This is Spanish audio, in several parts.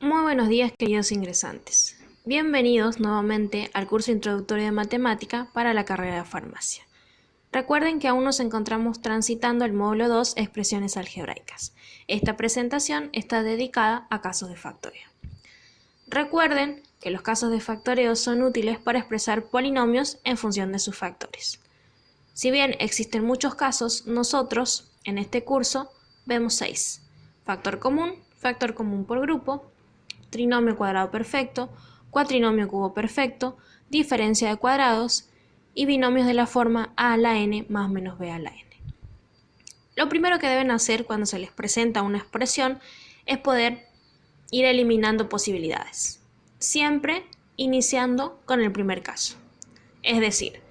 Muy buenos días, queridos ingresantes. Bienvenidos nuevamente al curso introductorio de matemática para la carrera de farmacia. Recuerden que aún nos encontramos transitando el módulo 2, expresiones algebraicas. Esta presentación está dedicada a casos de factoreo. Recuerden que los casos de factoreo son útiles para expresar polinomios en función de sus factores. Si bien existen muchos casos, nosotros en este curso vemos 6. Factor común por grupo, trinomio cuadrado perfecto, cuatrinomio cubo perfecto, diferencia de cuadrados y binomios de la forma a a la n más menos b a la n. Lo primero que deben hacer cuando se les presenta una expresión es poder ir eliminando posibilidades, siempre iniciando con el primer caso. Es decir,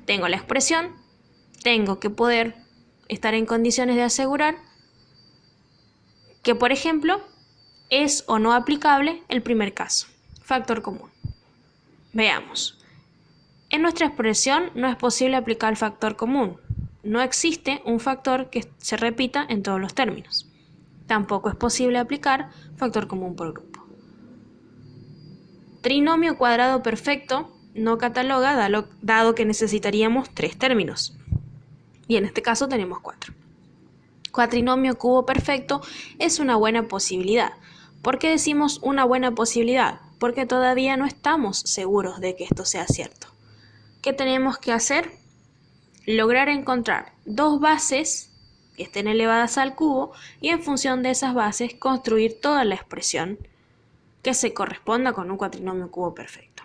tengo la expresión, tengo que poder estar en condiciones de asegurar que, por ejemplo, es o no aplicable el primer caso, factor común. Veamos. En nuestra expresión no es posible aplicar el factor común. No existe un factor que se repita en todos los términos. Tampoco es posible aplicar factor común por grupo. Trinomio cuadrado perfecto no cataloga dado que necesitaríamos 3 términos. Y en este caso tenemos 4. Cuatrinomio cubo perfecto es una buena posibilidad. ¿Por qué decimos una buena posibilidad? Porque todavía no estamos seguros de que esto sea cierto. ¿Qué tenemos que hacer? Lograr encontrar 2 bases que estén elevadas al cubo y en función de esas bases construir toda la expresión que se corresponda con un cuatrinomio cubo perfecto.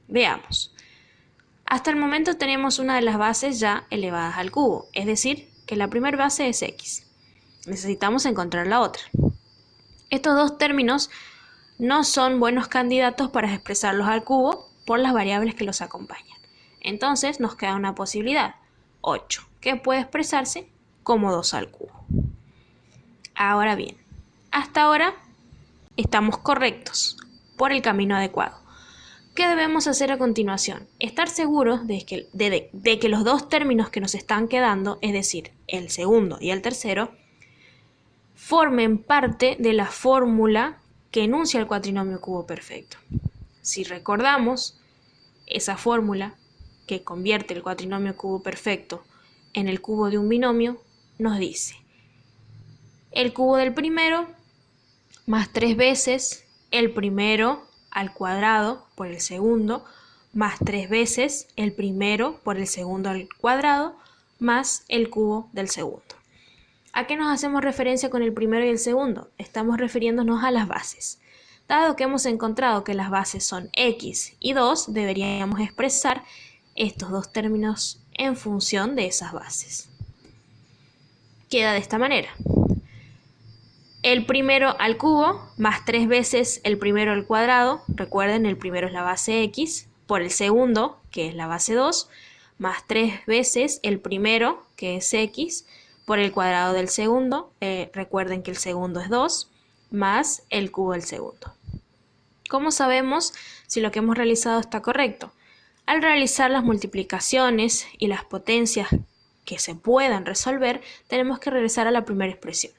Veamos. Hasta el momento tenemos una de las bases ya elevadas al cubo, es decir, que la primera base es x. Necesitamos encontrar la otra. Estos 2 términos no son buenos candidatos para expresarlos al cubo por las variables que los acompañan. Entonces nos queda una posibilidad, 8, que puede expresarse como 2 al cubo. Ahora bien, hasta ahora estamos correctos por el camino adecuado. ¿Qué debemos hacer a continuación? Estar seguros de que los 2 términos que nos están quedando, es decir, el segundo y el tercero, formen parte de la fórmula que enuncia el cuatrinomio cubo perfecto. Si recordamos, esa fórmula que convierte el cuatrinomio cubo perfecto en el cubo de un binomio nos dice el cubo del primero más 3 veces el primero al cuadrado por el segundo más 3 veces el primero por el segundo al cuadrado más el cubo del segundo. ¿A qué nos hacemos referencia con el primero y el segundo? Estamos refiriéndonos a las bases. Dado que hemos encontrado que las bases son x y 2, deberíamos expresar estos 2 términos en función de esas bases. Queda de esta manera. El primero al cubo más 3 veces el primero al cuadrado, recuerden, el primero es la base x, por el segundo, que es la base 2, más 3 veces el primero, que es x, por el cuadrado del segundo, recuerden que el segundo es 2, más el cubo del segundo. ¿Cómo sabemos si lo que hemos realizado está correcto? Al realizar las multiplicaciones y las potencias que se puedan resolver, tenemos que regresar a la primera expresión.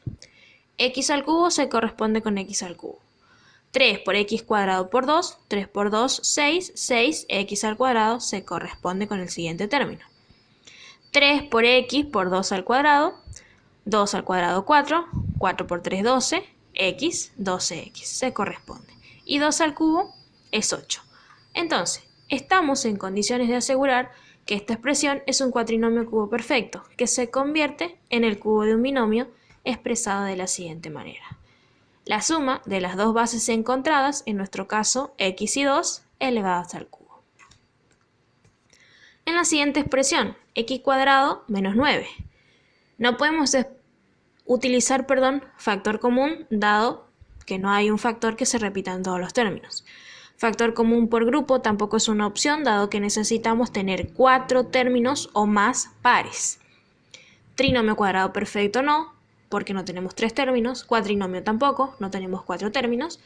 X al cubo se corresponde con x al cubo. 3 por x cuadrado por 2, 3 por 2, 6, 6x al cuadrado se corresponde con el siguiente término. 3 por x por 2 al cuadrado, 2 al cuadrado 4, 4 por 3 12, x, 12x se corresponde. Y 2 al cubo es 8. Entonces, estamos en condiciones de asegurar que esta expresión es un cuatrinomio cubo perfecto, que se convierte en el cubo de un binomio expresado de la siguiente manera. La suma de las 2 bases encontradas, en nuestro caso x y 2, elevadas al cubo. En la siguiente expresión, x cuadrado menos 9. No podemos utilizar factor común dado que no hay un factor que se repita en todos los términos. Factor común por grupo tampoco es una opción dado que necesitamos tener 4 términos o más pares. Trinomio cuadrado perfecto no, porque no tenemos 3 términos. Cuatrinomio tampoco, no tenemos 4 términos.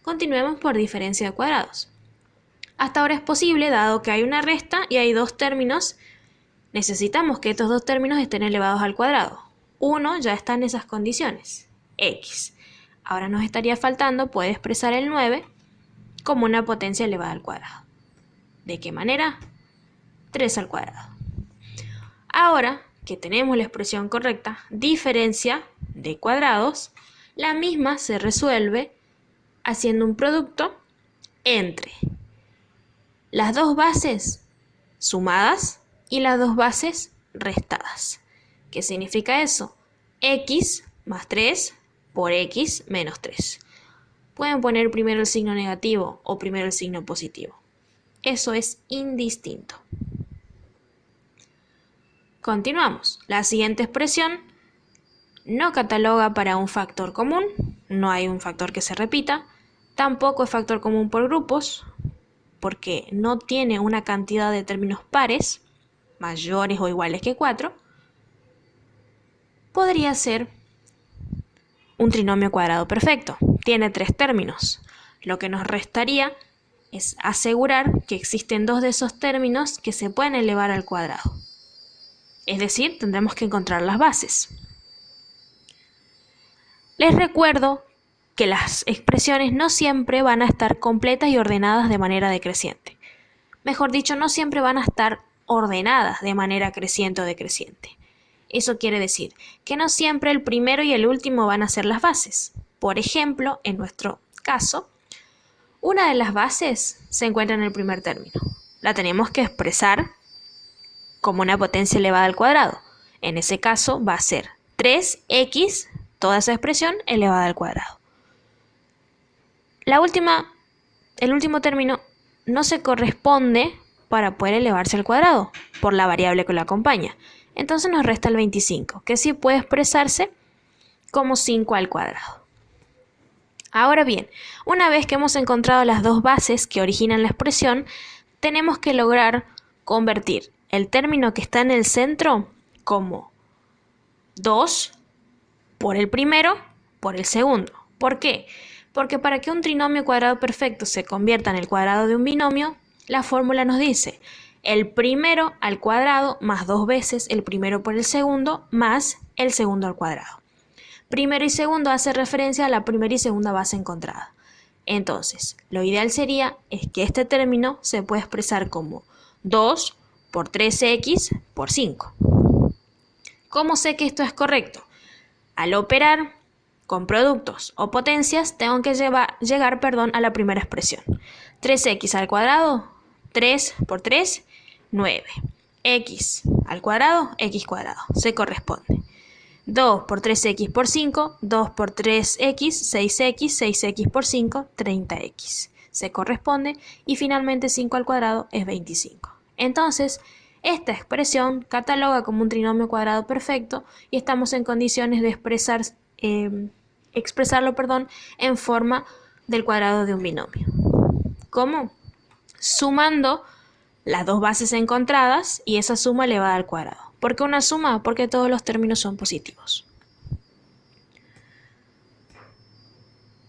Continuemos por diferencia de cuadrados. Hasta ahora es posible, dado que hay una resta y hay 2 términos, necesitamos que estos 2 términos estén elevados al cuadrado. Uno ya está en esas condiciones, x. Ahora nos estaría faltando poder expresar el 9 como una potencia elevada al cuadrado. ¿De qué manera? 3 al cuadrado. Ahora que tenemos la expresión correcta, diferencia de cuadrados, la misma se resuelve haciendo un producto entre las dos bases sumadas y las dos bases restadas. ¿Qué significa eso? X más 3 por X menos 3. Pueden poner primero el signo negativo o primero el signo positivo. Eso es indistinto. Continuamos. La siguiente expresión no cataloga para un factor común, no hay un factor que se repita, tampoco es factor común por grupos, porque no tiene una cantidad de términos pares, mayores o iguales que 4, podría ser un trinomio cuadrado perfecto. Tiene 3 términos. Lo que nos restaría es asegurar que existen 2 de esos términos que se pueden elevar al cuadrado. Es decir, tendremos que encontrar las bases. Les recuerdo que las expresiones no siempre van a estar completas y ordenadas de manera decreciente. Mejor dicho, no siempre van a estar ordenadas de manera creciente o decreciente. Eso quiere decir que no siempre el primero y el último van a ser las bases. Por ejemplo, en nuestro caso, una de las bases se encuentra en el primer término. La tenemos que expresar como una potencia elevada al cuadrado. En ese caso va a ser 3x, toda esa expresión elevada al cuadrado. El último término no se corresponde para poder elevarse al cuadrado por la variable que lo acompaña. Entonces nos resta el 25, que sí puede expresarse como 5 al cuadrado. Ahora bien, una vez que hemos encontrado las dos bases que originan la expresión, tenemos que lograr convertir el término que está en el centro como 2 por el primero por el segundo. ¿Por qué? Porque para que un trinomio cuadrado perfecto se convierta en el cuadrado de un binomio, la fórmula nos dice el primero al cuadrado más 2 veces el primero por el segundo más el segundo al cuadrado. Primero y segundo hace referencia a la primera y segunda base encontrada. Entonces, lo ideal sería es que este término se pueda expresar como 2 por 3x por 5. ¿Cómo sé que esto es correcto? Al operar con productos o potencias, tengo que llegar a la primera expresión. 3x al cuadrado, 3 por 3, 9. X al cuadrado, x cuadrado, se corresponde. 2 por 3x por 5, 2 por 3x, 6x, 6x por 5, 30x. Se corresponde y finalmente 5 al cuadrado es 25. Entonces, esta expresión cataloga como un trinomio cuadrado perfecto y estamos en condiciones de expresarlo en forma del cuadrado de un binomio. ¿Cómo? Sumando las dos bases encontradas y esa suma elevada al cuadrado. ¿Por qué una suma? Porque todos los términos son positivos.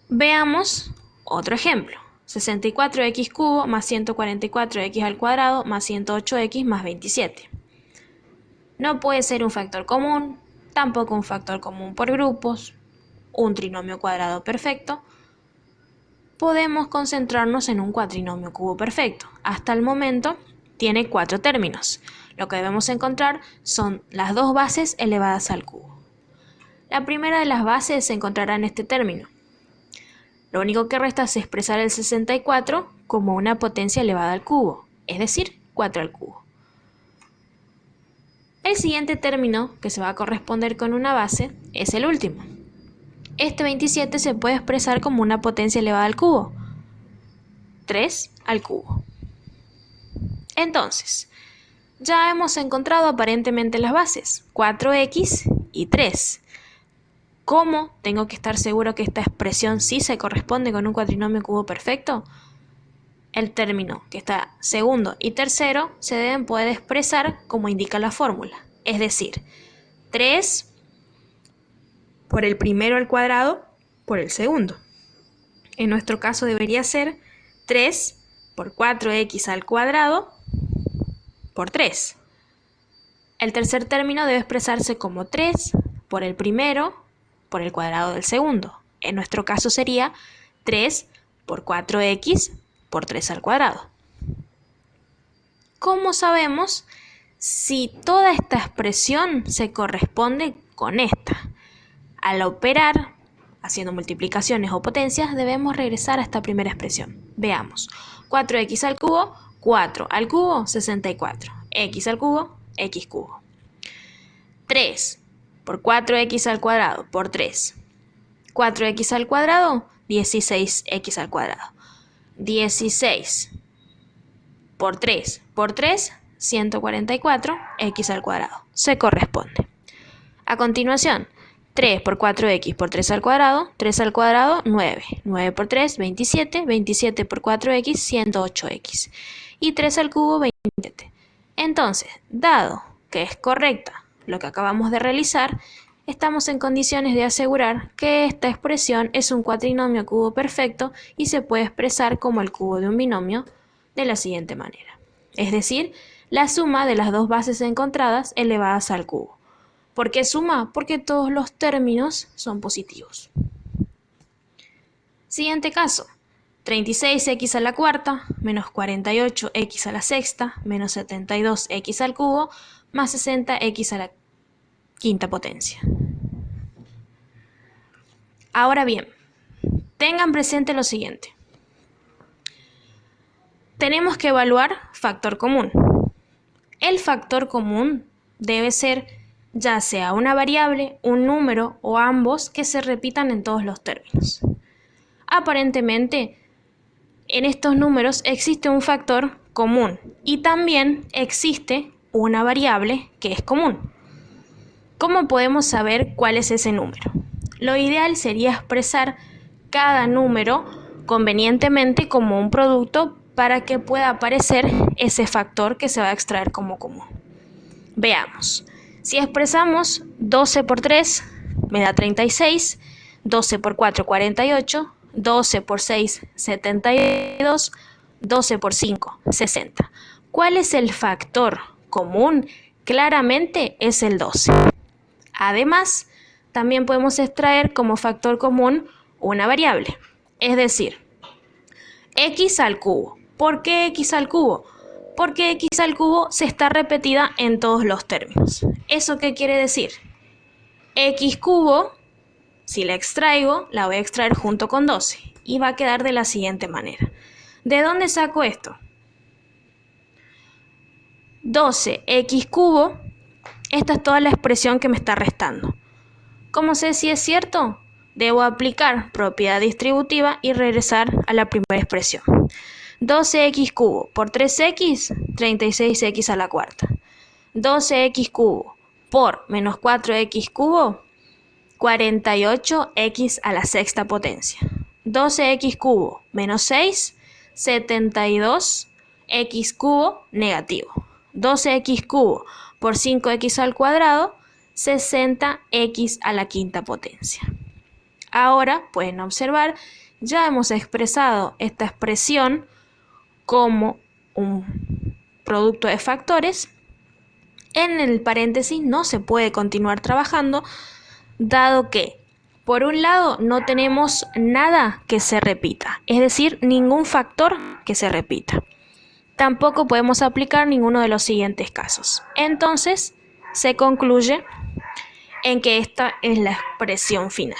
Veamos otro ejemplo. 64x cubo más 144x al cuadrado más 108x más 27. No puede ser un factor común, tampoco un factor común por grupos, un trinomio cuadrado perfecto. Podemos concentrarnos en un cuatrinomio cubo perfecto. Hasta el momento tiene 4 términos. Lo que debemos encontrar son las dos bases elevadas al cubo. La primera de las bases se encontrará en este término. Lo único que resta es expresar el 64 como una potencia elevada al cubo, es decir, 4 al cubo. El siguiente término que se va a corresponder con una base es el último. Este 27 se puede expresar como una potencia elevada al cubo, 3 al cubo. Entonces, ya hemos encontrado aparentemente las bases, 4x y 3. ¿Cómo tengo que estar seguro que esta expresión sí se corresponde con un cuatrinomio cubo perfecto? El término que está segundo y tercero se deben poder expresar como indica la fórmula. Es decir, 3 por el primero al cuadrado por el segundo. En nuestro caso debería ser 3 por 4x al cuadrado por 3. El tercer término debe expresarse como 3 por el primero por el cuadrado del segundo. En nuestro caso sería 3 por 4x por 3 al cuadrado. ¿Cómo sabemos si toda esta expresión se corresponde con esta? Al operar, haciendo multiplicaciones o potencias, debemos regresar a esta primera expresión. Veamos. 4x al cubo, 4 al cubo, 64. X al cubo, x cubo. 3 por 4x al cuadrado por 3. 4x al cuadrado, 16x al cuadrado. 16 por 3 por 3, 144, x al cuadrado. Se corresponde. A continuación, 3 por 4x por 3 al cuadrado, 3 al cuadrado, 9. 9 por 3, 27. 27 por 4x, 108x. Y 3 al cubo, 27. Entonces, dado que es correcta lo que acabamos de realizar, estamos en condiciones de asegurar que esta expresión es un cuatrinomio cubo perfecto y se puede expresar como el cubo de un binomio de la siguiente manera. Es decir, la suma de las dos bases encontradas elevadas al cubo. ¿Por qué suma? Porque todos los términos son positivos. Siguiente caso. 36x a la cuarta menos 48x a la sexta menos 72x al cubo más 60x a la quinta potencia. Ahora bien, tengan presente lo siguiente. Tenemos que evaluar factor común. El factor común debe ser ya sea una variable, un número o ambos que se repitan en todos los términos. Aparentemente, en estos números existe un factor común y también existe una variable que es común. ¿Cómo podemos saber cuál es ese número? Lo ideal sería expresar cada número convenientemente como un producto para que pueda aparecer ese factor que se va a extraer como común. Veamos. Si expresamos 12 por 3 me da 36, 12 por 4 48, 12 por 6 72, 12 por 5 60. ¿Cuál es el factor común? Claramente es el 12. Además, también podemos extraer como factor común una variable, es decir, x al cubo. ¿Por qué x al cubo? Porque x al cubo se está repetida en todos los términos. ¿Eso qué quiere decir? X cubo, si la extraigo, la voy a extraer junto con 12 y va a quedar de la siguiente manera. ¿De dónde saco esto? 12x cubo, esta es toda la expresión que me está restando. ¿Cómo sé si es cierto? Debo aplicar propiedad distributiva y regresar a la primera expresión. 12x cubo por 3x, 36x a la cuarta. 12x cubo por menos 4x cubo, 48x a la sexta potencia. 12x cubo menos 6, 72x cubo negativo. 12x cubo por 5x al cuadrado, 60x a la quinta potencia. Ahora pueden observar, ya hemos expresado esta expresión como un producto de factores. En el paréntesis no se puede continuar trabajando, dado que, por un lado, no tenemos nada que se repita, es decir, ningún factor que se repita. Tampoco podemos aplicar ninguno de los siguientes casos. Entonces, se concluye en que esta es la expresión final.